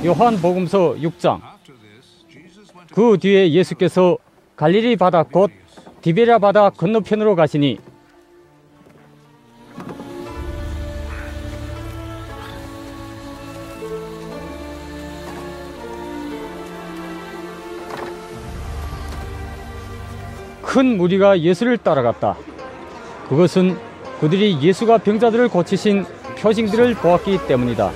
요한복음서 6장. 그 뒤에 예수께서 갈릴리 바다 곧 디베랴 바다 건너편으로 가시니 큰 무리가 예수를 따라갔다. 그것은 그들이 예수가 병자들을 고치신 표징들을 보았기 때문이다.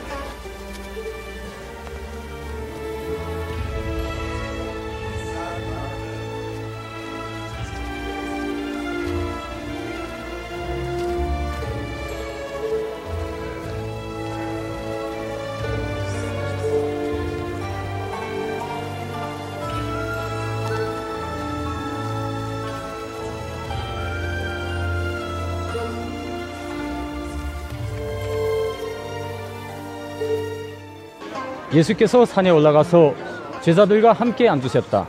예수께서 산에 올라가서 제자들과 함께 앉으셨다.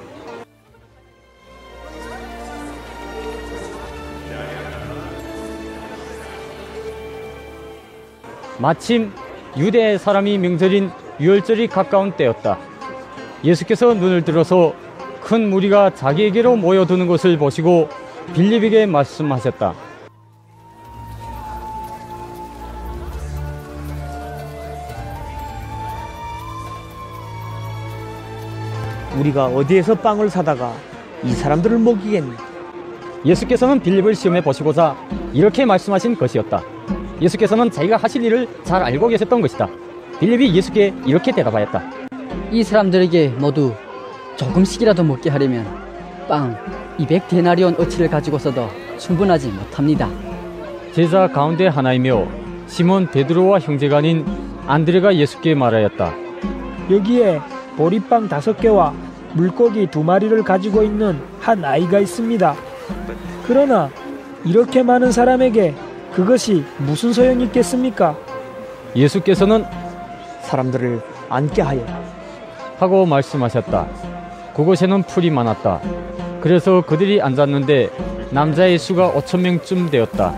마침 유대 사람이 명절인 유월절이 가까운 때였다. 예수께서 눈을 들어서 큰 무리가 자기에게로 모여드는 것을 보시고 빌립에게 말씀하셨다. 우리가 어디에서 빵을 사다가 이 사람들을 먹이겠니? 예수께서는 빌립을 시험해 보시고자 이렇게 말씀하신 것이었다. 예수께서는 자기가 하실 일을 잘 알고 계셨던 것이다. 빌립이 예수께 이렇게 대답하였다. 이 사람들에게 모두 조금씩이라도 먹게 하려면 빵 200데나리온 어치를 가지고서도 충분하지 못합니다. 제자 가운데 하나이며 시몬 베드로와 형제가 아닌 안드레가 예수께 말하였다. 여기에 보리빵 5개와 물고기 2마리를 가지고 있는 한 아이가 있습니다. 그러나 이렇게 많은 사람에게 그것이 무슨 소용이 있겠습니까? 예수께서는 사람들을 앉게 하여 하고 말씀하셨다. 그곳에는 풀이 많았다. 그래서 그들이 앉았는데 남자의 수가 5,000명쯤 되었다.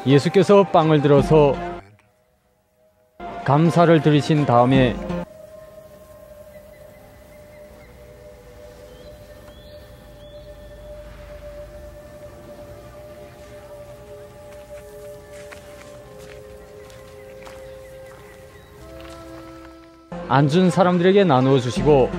예수께서 빵을 들어서 감사를 드리신 다음에 앉은 사람들에게 나누어 주시고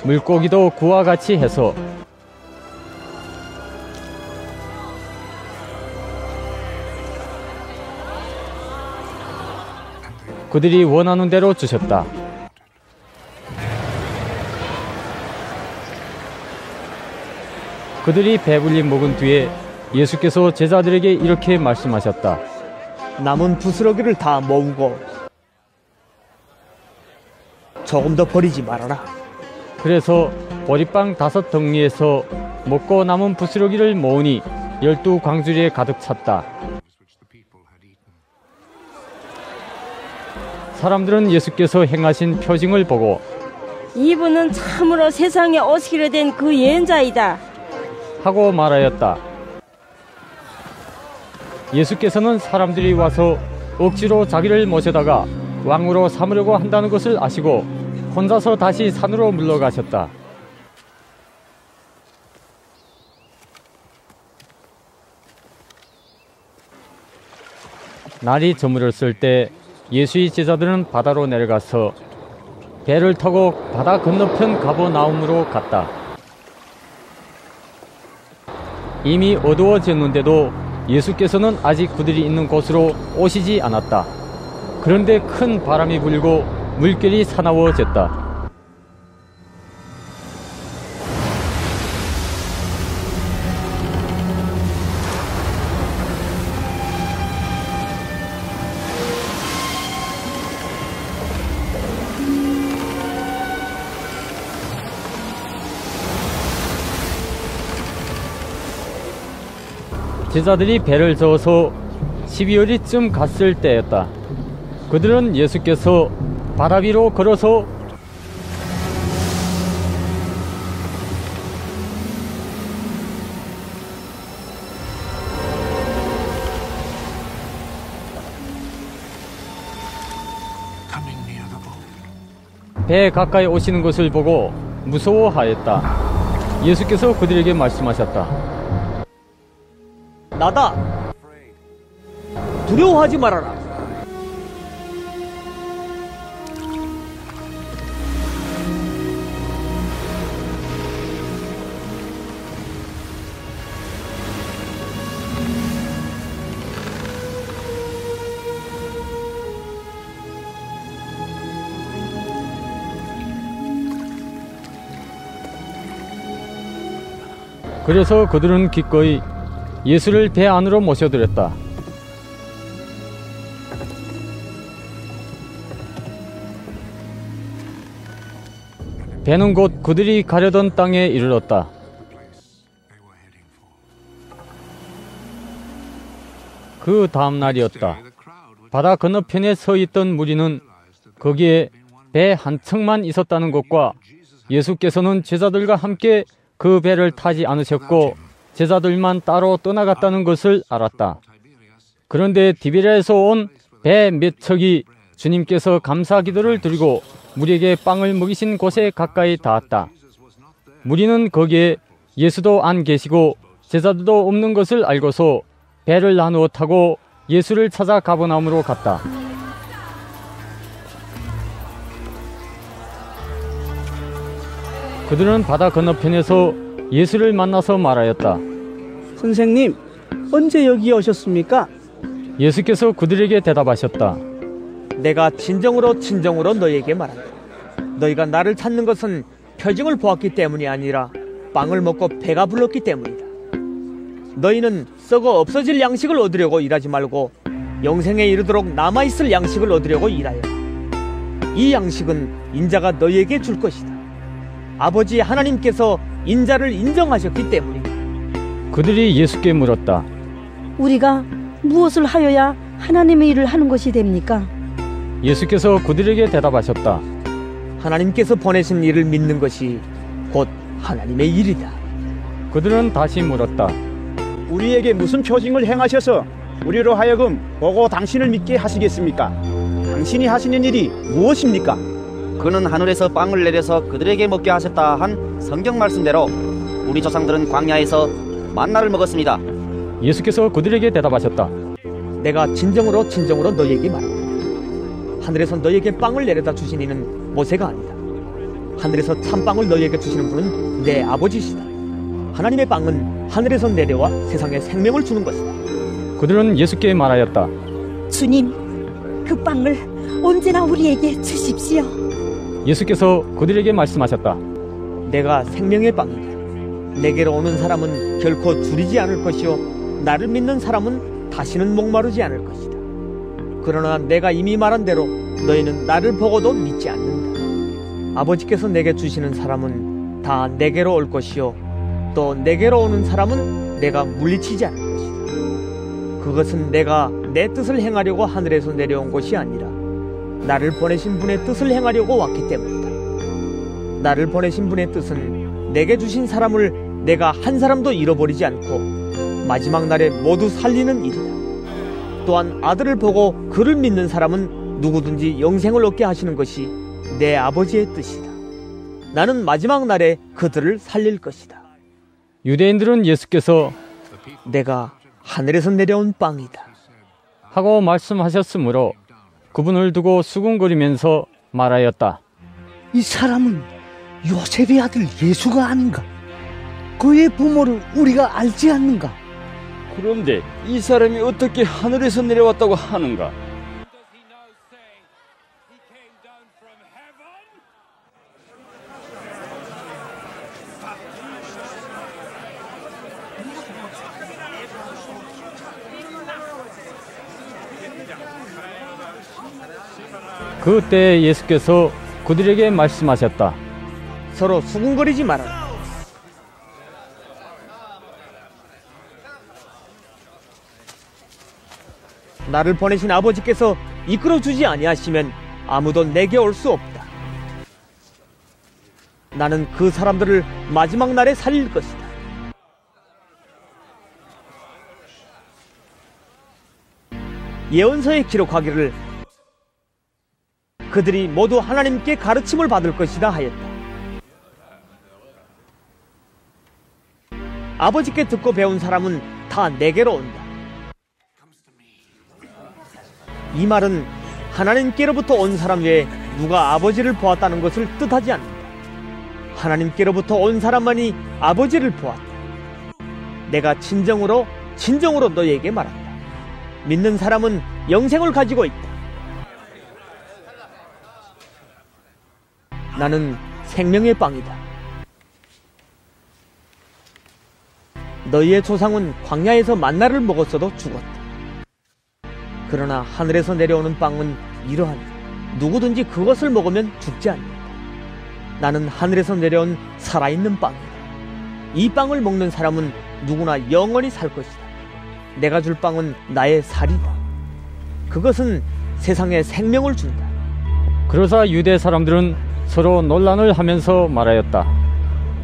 물고기도 그와 같이 해서 그들이 원하는 대로 주셨다. 그들이 배불리 먹은 뒤에 예수께서 제자들에게 이렇게 말씀하셨다. 남은 부스러기를 다 모으고 조금 더 버리지 말아라. 그래서 보리빵 5덩이에서 먹고 남은 부스러기를 모으니 12광주리에 가득 찼다. 사람들은 예수께서 행하신 표징을 보고 이분은 참으로 세상에 오시기로 된 그 예언자이다 하고 말하였다. 예수께서는 사람들이 와서 억지로 자기를 모셔다가 왕으로 삼으려고 한다는 것을 아시고 혼자서 다시 산으로 물러가셨다. 날이 저물었을 때 예수의 제자들은 바다로 내려가서 배를 타고 바다 건너편 가버나움으로 갔다. 이미 어두워졌는데도 예수께서는 아직 그들이 있는 곳으로 오시지 않았다. 그런데 큰 바람이 불고 물결이 사나워졌다. 제자들이 배를 저어서 12월이쯤 갔을 때였다. 그들은 예수께서 바다 위로 걸어서 배 가까이 오시는 것을 보고 무서워하였다. 예수께서 그들에게 말씀하셨다. 나다. 두려워하지 말아라. 그래서 그들은 기꺼이 예수를 배 안으로 모셔들였다. 배는 곧 그들이 가려던 땅에 이르렀다. 그 다음 날이었다. 바다 건너편에 서 있던 무리는 거기에 배 한 척만 있었다는 것과 예수께서는 제자들과 함께 그 배를 타지 않으셨고 제자들만 따로 떠나갔다는 것을 알았다. 그런데 디베리아에서 온 배 몇 척이 주님께서 감사 기도를 드리고 무리에게 빵을 먹이신 곳에 가까이 닿았다. 무리는 거기에 예수도 안 계시고 제자들도 없는 것을 알고서 배를 나누어 타고 예수를 찾아 가버나움으로 갔다. 그들은 바다 건너편에서 예수를 만나서 말하였다. 선생님, 언제 여기에 오셨습니까? 예수께서 그들에게 대답하셨다. 내가 진정으로 너희에게 말한다. 너희가 나를 찾는 것은 표징을 보았기 때문이 아니라 빵을 먹고 배가 불렀기 때문이다. 너희는 썩어 없어질 양식을 얻으려고 일하지 말고 영생에 이르도록 남아있을 양식을 얻으려고 일하여. 이 양식은 인자가 너희에게 줄 것이다. 아버지 하나님께서 인자를 인정하셨기 때문이다. 그들이 예수께 물었다. 우리가 무엇을 하여야 하나님의 일을 하는 것이 됩니까? 예수께서 그들에게 대답하셨다. 하나님께서 보내신 일을 믿는 것이 곧 하나님의 일이다. 그들은 다시 물었다. 우리에게 무슨 표징을 행하셔서 우리로 하여금 보고 당신을 믿게 하시겠습니까? 당신이 하시는 일이 무엇입니까? 그는 하늘에서 빵을 내려서 그들에게 먹게 하셨다 한 성경 말씀대로 우리 조상들은 광야에서 만나를 먹었습니다. 예수께서 그들에게 대답하셨다. 내가 진정으로 너희에게 말한다. 하늘에서 너희에게 빵을 내려다 주신 이는 모세가 아니다. 하늘에서 참빵을 너희에게 주시는 분은 내 아버지시다. 하나님의 빵은 하늘에서 내려와 세상에 생명을 주는 것이다. 그들은 예수께 말하였다. 주님, 그 빵을 언제나 우리에게 주십시오. 예수께서 그들에게 말씀하셨다. 내가 생명의 빵이다. 내게로 오는 사람은 결코 줄이지 않을 것이요 나를 믿는 사람은 다시는 목마르지 않을 것이다. 그러나 내가 이미 말한 대로 너희는 나를 보고도 믿지 않는다. 아버지께서 내게 주시는 사람은 다 내게로 올 것이요 또 내게로 오는 사람은 내가 물리치지 않을 것이다. 그것은 내가 내 뜻을 행하려고 하늘에서 내려온 것이 아니라 나를 보내신 분의 뜻을 행하려고 왔기 때문이다. 나를 보내신 분의 뜻은 내게 주신 사람을 내가 한 사람도 잃어버리지 않고 마지막 날에 모두 살리는 일이다. 또한 아들을 보고 그를 믿는 사람은 누구든지 영생을 얻게 하시는 것이 내 아버지의 뜻이다. 나는 마지막 날에 그들을 살릴 것이다. 유대인들은 예수께서 내가 하늘에서 내려온 빵이다 하고 말씀하셨으므로 그분을 두고 수군거리면서 말하였다. 이 사람은 요셉의 아들 예수가 아닌가? 그의 부모를 우리가 알지 않는가? 그런데 이 사람이 어떻게 하늘에서 내려왔다고 하는가? 그때 예수께서 그들에게 말씀하셨다. 서로 수군거리지 말아라. 나를 보내신 아버지께서 이끌어주지 아니하시면 아무도 내게 올 수 없다. 나는 그 사람들을 마지막 날에 살릴 것이다. 예언서에 기록하기를 그들이 모두 하나님께 가르침을 받을 것이다 하였다. 아버지께 듣고 배운 사람은 다 내게로 온다. 이 말은 하나님께로부터 온 사람 외에 누가 아버지를 보았다는 것을 뜻하지 않는다. 하나님께로부터 온 사람만이 아버지를 보았다. 내가 진정으로 너희에게 말한다. 믿는 사람은 영생을 가지고 있다. 나는 생명의 빵이다. 너희의 조상은 광야에서 만나를 먹었어도 죽었다. 그러나 하늘에서 내려오는 빵은 이러하니 누구든지 그것을 먹으면 죽지 않는다. 나는 하늘에서 내려온 살아있는 빵이다. 이 빵을 먹는 사람은 누구나 영원히 살 것이다. 내가 줄 빵은 나의 살이다. 그것은 세상에 생명을 준다. 그러자 유대 사람들은 서로 논란을 하면서 말하였다.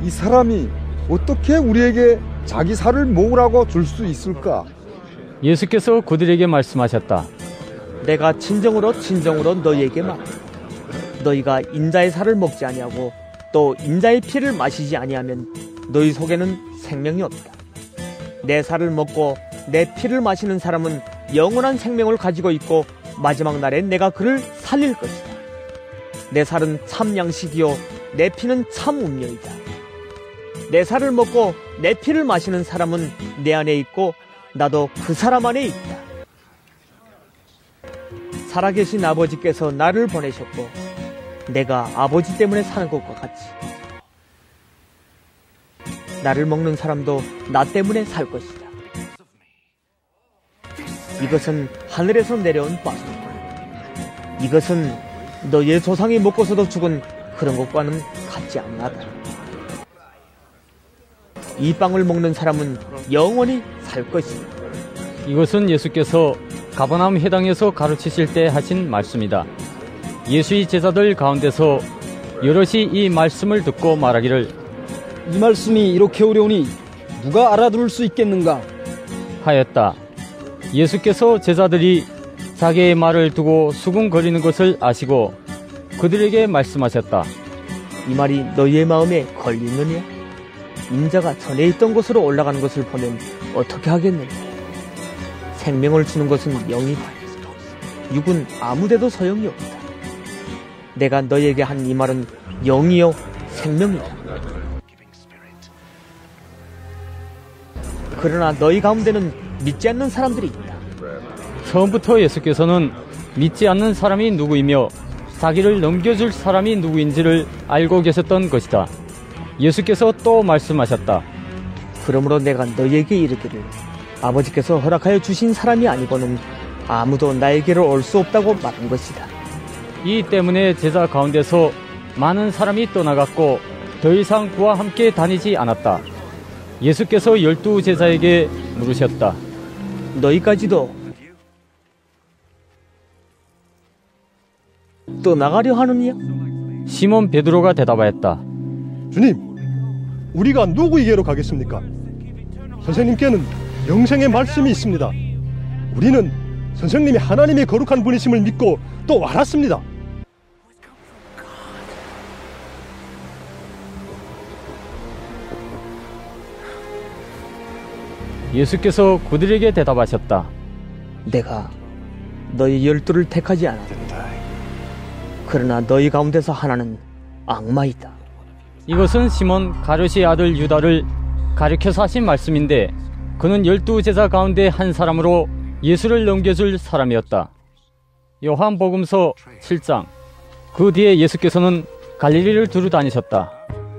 이 사람이 어떻게 우리에게 자기 살을 먹으라고 줄 수 있을까? 예수께서 그들에게 말씀하셨다. 내가 진정으로 너희에게 말한다. 너희가 인자의 살을 먹지 아니하고 또 인자의 피를 마시지 아니하면 너희 속에는 생명이 없다. 내 살을 먹고 내 피를 마시는 사람은 영원한 생명을 가지고 있고 마지막 날에 내가 그를 살릴 것이다. 내 살은 참 양식이요 내 피는 참 음료이다. 내 살을 먹고 내 피를 마시는 사람은 내 안에 있고 나도 그 사람 안에 있다. 살아계신 아버지께서 나를 보내셨고 내가 아버지 때문에 사는 것과 같이 나를 먹는 사람도 나 때문에 살 것이다. 이것은 하늘에서 내려온 빵이다. 이것은 너희의 조상이 먹고서도 죽은 그런 것과는 같지 않나다. 이 빵을 먹는 사람은 영원히 살 것이다. 이것은 예수께서 가버나움 회당에서 가르치실 때 하신 말씀이다. 예수의 제자들 가운데서 여럿이 이 말씀을 듣고 말하기를 이 말씀이 이렇게 어려우니 누가 알아들을 수 있겠는가 하였다. 예수께서 제자들이 자기의 말을 두고 수군거리는 것을 아시고 그들에게 말씀하셨다. 이 말이 너희의 마음에 걸리느냐? 인자가 전에 있던 곳으로 올라가는 것을 보면 어떻게 하겠느냐? 생명을 주는 것은 영이다. 육은 아무데도 소용이 없다. 내가 너희에게 한 이 말은 영이요 생명이다. 그러나 너희 가운데는 믿지 않는 사람들이 있다. 처음부터 예수께서는 믿지 않는 사람이 누구이며 자기를 넘겨줄 사람이 누구인지를 알고 계셨던 것이다. 예수께서 또 말씀하셨다. 그러므로 내가 너희에게 이르기를 아버지께서 허락하여 주신 사람이 아니고는 아무도 나에게로 올 수 없다고 말한 것이다. 이 때문에 제자 가운데서 많은 사람이 떠나갔고 더 이상 그와 함께 다니지 않았다. 예수께서 12 제자에게 물으셨다. 너희까지도 떠나가려 하느냐? 시몬 베드로가 대답하였다. 주님, 우리가 누구에게로 가겠습니까? 선생님께는 영생의 말씀이 있습니다. 우리는 선생님이 하나님의 거룩한 분이심을 믿고 또 알았습니다. 예수께서 그들에게 대답하셨다. 내가 너희 12를 택하지 않았다. 그러나 너희 가운데서 하나는 악마이다. 이것은 시몬 가룟의 아들 유다를 가리켜서 하신 말씀인데 그는 12 제자 가운데 한 사람으로 예수를 넘겨줄 사람이었다. 요한복음서 7장. 그 뒤에 예수께서는 갈릴리를 두루 다니셨다.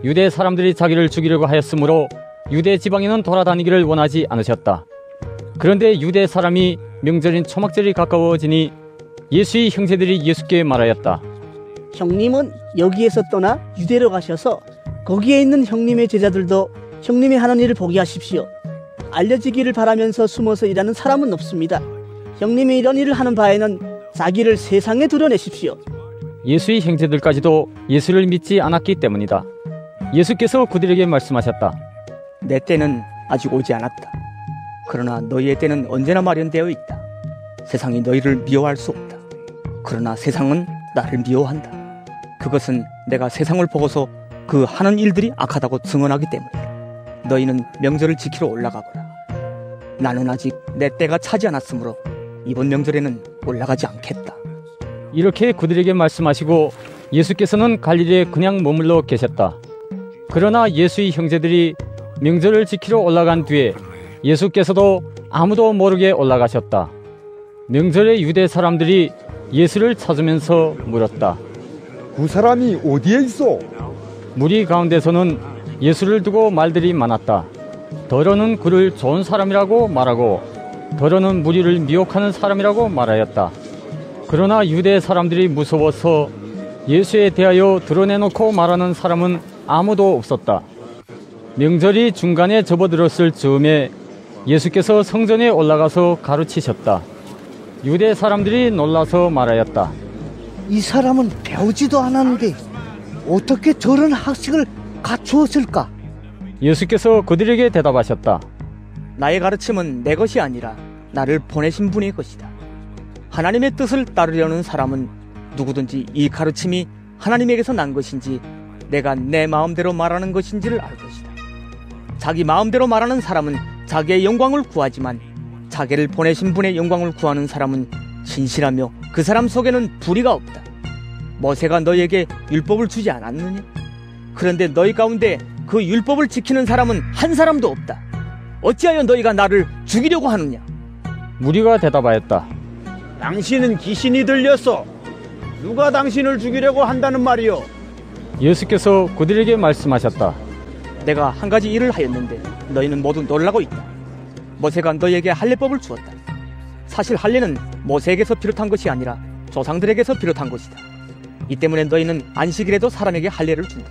유대 사람들이 자기를 죽이려고 하였으므로 유대 지방에는 돌아다니기를 원하지 않으셨다. 그런데 유대 사람이 명절인 초막절이 가까워지니 예수의 형제들이 예수께 말하였다. 형님은 여기에서 떠나 유대로 가셔서 거기에 있는 형님의 제자들도 형님이 하는 일을 보게 하십시오. 알려지기를 바라면서 숨어서 일하는 사람은 없습니다. 형님이 이런 일을 하는 바에는 자기를 세상에 드러내십시오. 예수의 형제들까지도 예수를 믿지 않았기 때문이다. 예수께서 그들에게 말씀하셨다. 내 때는 아직 오지 않았다. 그러나 너희의 때는 언제나 마련되어 있다. 세상이 너희를 미워할 수 없다. 그러나 세상은 나를 미워한다. 그것은 내가 세상을 보고서 그 하는 일들이 악하다고 증언하기 때문이다. 너희는 명절을 지키러 올라가거라. 나는 아직 내 때가 차지 않았으므로 이번 명절에는 올라가지 않겠다. 이렇게 그들에게 말씀하시고 예수께서는 갈릴리에 그냥 머물러 계셨다. 그러나 예수의 형제들이 명절을 지키러 올라간 뒤에 예수께서도 아무도 모르게 올라가셨다. 명절에 유대 사람들이 예수를 찾으면서 물었다. 그 사람이 어디에 있어? 무리 가운데서는 예수를 두고 말들이 많았다. 더러는 그를 좋은 사람이라고 말하고 더러는 무리를 미혹하는 사람이라고 말하였다. 그러나 유대 사람들이 무서워서 예수에 대하여 드러내놓고 말하는 사람은 아무도 없었다. 명절이 중간에 접어들었을 즈음에 예수께서 성전에 올라가서 가르치셨다. 유대 사람들이 놀라서 말하였다. 이 사람은 배우지도 않았는데 어떻게 저런 학식을 갖추었을까? 예수께서 그들에게 대답하셨다. 나의 가르침은 내 것이 아니라 나를 보내신 분의 것이다. 하나님의 뜻을 따르려는 사람은 누구든지 이 가르침이 하나님에게서 난 것인지 내가 내 마음대로 말하는 것인지를 알 것이다. 자기 마음대로 말하는 사람은 자기의 영광을 구하지만 자기를 보내신 분의 영광을 구하는 사람은 진실하며 그 사람 속에는 불의가 없다. 모세가 너희에게 율법을 주지 않았느냐? 그런데 너희 가운데 그 율법을 지키는 사람은 한 사람도 없다. 어찌하여 너희가 나를 죽이려고 하느냐? 무리가 대답하였다. 당신은 귀신이 들렸어. 누가 당신을 죽이려고 한다는 말이요? 예수께서 그들에게 말씀하셨다. 내가 한 가지 일을 하였는데 너희는 모두 놀라고 있다. 모세가 너희에게 할례법을 주었다. 사실 할례는 모세에게서 비롯한 것이 아니라 조상들에게서 비롯한 것이다. 이 때문에 너희는 안식일에도 사람에게 할례를 준다.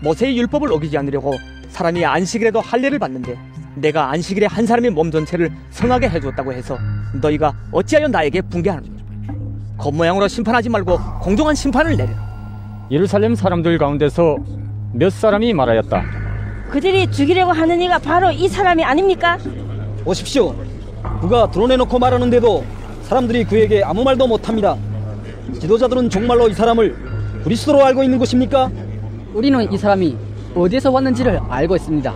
모세의 율법을 어기지 않으려고 사람이 안식일에도 할례를 받는데 내가 안식일에 한 사람의 몸 전체를 성하게 해주었다고 해서 너희가 어찌하여 나에게 붕괴하느냐? 겉모양으로 심판하지 말고 공정한 심판을 내려라. 예루살렘 사람들 가운데서 몇 사람이 말하였다. 그들이 죽이려고 하는 이가 바로 이 사람이 아닙니까? 보십시오. 누가 드러내놓고 말하는데도 사람들이 그에게 아무 말도 못합니다. 지도자들은 정말로 이 사람을 그리스도로 알고 있는 것입니까? 우리는 이 사람이 어디에서 왔는지를 알고 있습니다.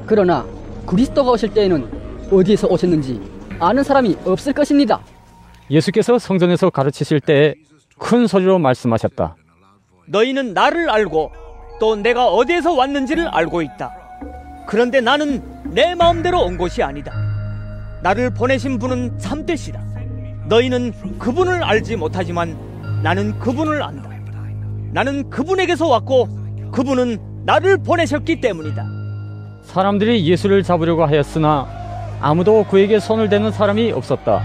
그러나 그리스도가 오실 때에는 어디에서 오셨는지 아는 사람이 없을 것입니다. 예수께서 성전에서 가르치실 때 큰 소리로 말씀하셨다. 너희는 나를 알고 또 내가 어디에서 왔는지를 알고 있다. 그런데 나는 내 마음대로 온 것이 아니다. 나를 보내신 분은 참되시다. 너희는 그분을 알지 못하지만 나는 그분을 안다. 나는 그분에게서 왔고 그분은 나를 보내셨기 때문이다. 사람들이 예수를 잡으려고 하였으나 아무도 그에게 손을 대는 사람이 없었다.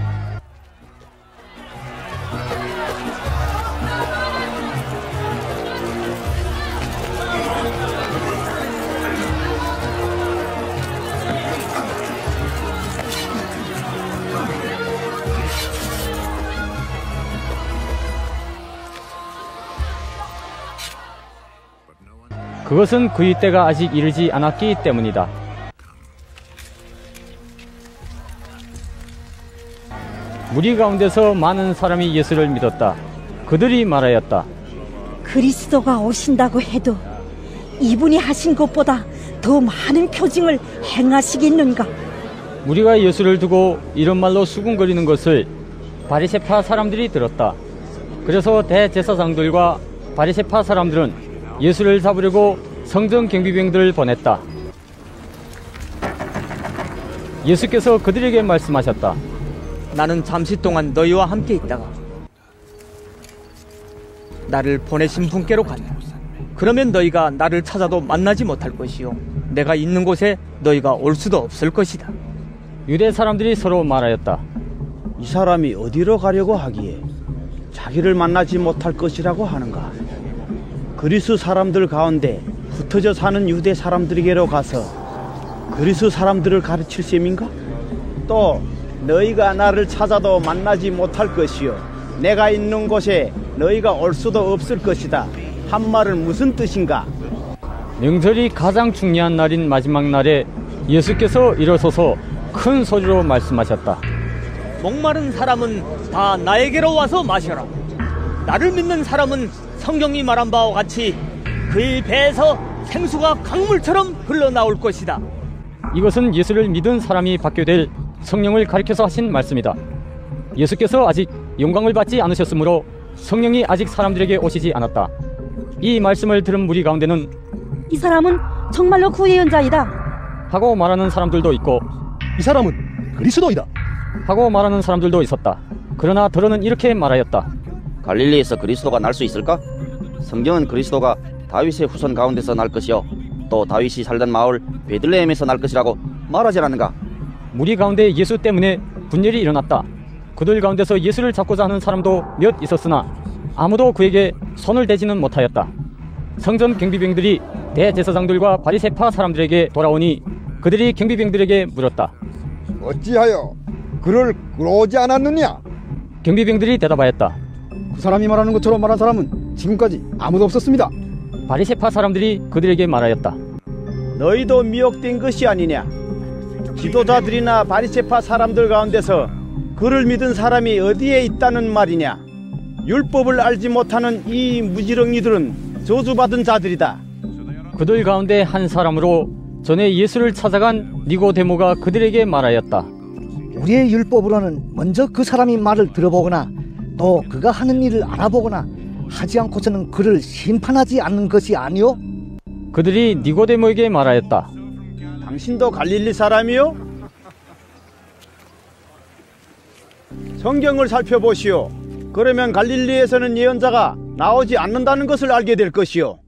그것은 그의 때가 아직 이르지 않았기 때문이다. 무리 가운데서 많은 사람이 예수를 믿었다. 그들이 말하였다. 그리스도가 오신다고 해도 이분이 하신 것보다 더 많은 표징을 행하시겠는가? 무리가 예수를 두고 이런 말로 수군거리는 것을 바리새파 사람들이 들었다. 그래서 대제사장들과 바리새파 사람들은 예수를 잡으려고 성전 경비병들을 보냈다. 예수께서 그들에게 말씀하셨다. 나는 잠시 동안 너희와 함께 있다가 나를 보내신 분께로 간다. 그러면 너희가 나를 찾아도 만나지 못할 것이요 내가 있는 곳에 너희가 올 수도 없을 것이다. 유대 사람들이 서로 말하였다. 이 사람이 어디로 가려고 하기에 자기를 만나지 못할 것이라고 하는가? 그리스 사람들 가운데 흩어져 사는 유대 사람들에게로 가서 그리스 사람들을 가르칠 셈인가? 또 너희가 나를 찾아도 만나지 못할 것이요 내가 있는 곳에 너희가 올 수도 없을 것이다. 한 말은 무슨 뜻인가? 명절이 가장 중요한 날인 마지막 날에 예수께서 일어서서 큰 소리로 말씀하셨다. 목마른 사람은 다 나에게로 와서 마셔라. 나를 믿는 사람은 성경이 말한 바와 같이 그의 배에서 생수가 강물처럼 흘러나올 것이다. 이것은 예수를 믿은 사람이 받게 될 성령을 가리켜서 하신 말씀이다. 예수께서 아직 영광을 받지 않으셨으므로 성령이 아직 사람들에게 오시지 않았다. 이 말씀을 들은 무리 가운데는 이 사람은 정말로 그 예언자이다 하고 말하는 사람들도 있고 이 사람은 그리스도이다 하고 말하는 사람들도 있었다. 그러나 더러는 이렇게 말하였다. 갈릴리에서 그리스도가 날 수 있을까? 성경은 그리스도가 다윗의 후손 가운데서 날 것이요 또 다윗이 살던 마을 베들레헴에서 날 것이라고 말하지 않는가? 무리 가운데 예수 때문에 분열이 일어났다. 그들 가운데서 예수를 잡고자 하는 사람도 몇 있었으나 아무도 그에게 손을 대지는 못하였다. 성전 경비병들이 대제사장들과 바리새파 사람들에게 돌아오니 그들이 경비병들에게 물었다. 어찌하여 그를 끌어오지 않았느냐? 경비병들이 대답하였다. 그 사람이 말하는 것처럼 말한 사람은 지금까지 아무도 없었습니다. 바리새파 사람들이 그들에게 말하였다. 너희도 미혹된 것이 아니냐? 지도자들이나 바리새파 사람들 가운데서 그를 믿은 사람이 어디에 있다는 말이냐? 율법을 알지 못하는 이 무지렁이들은 저주받은 자들이다. 그들 가운데 한 사람으로 전에 예수를 찾아간 니고데모가 그들에게 말하였다. 우리의 율법으로는 먼저 그 사람이 말을 들어보거나 또 그가 하는 일을 알아보거나 하지 않고서는 그를 심판하지 않는 것이 아니오? 그들이 니고데모에게 말하였다. 당신도 갈릴리 사람이요? 성경을 살펴보시오. 그러면 갈릴리에서는 예언자가 나오지 않는다는 것을 알게 될 것이오.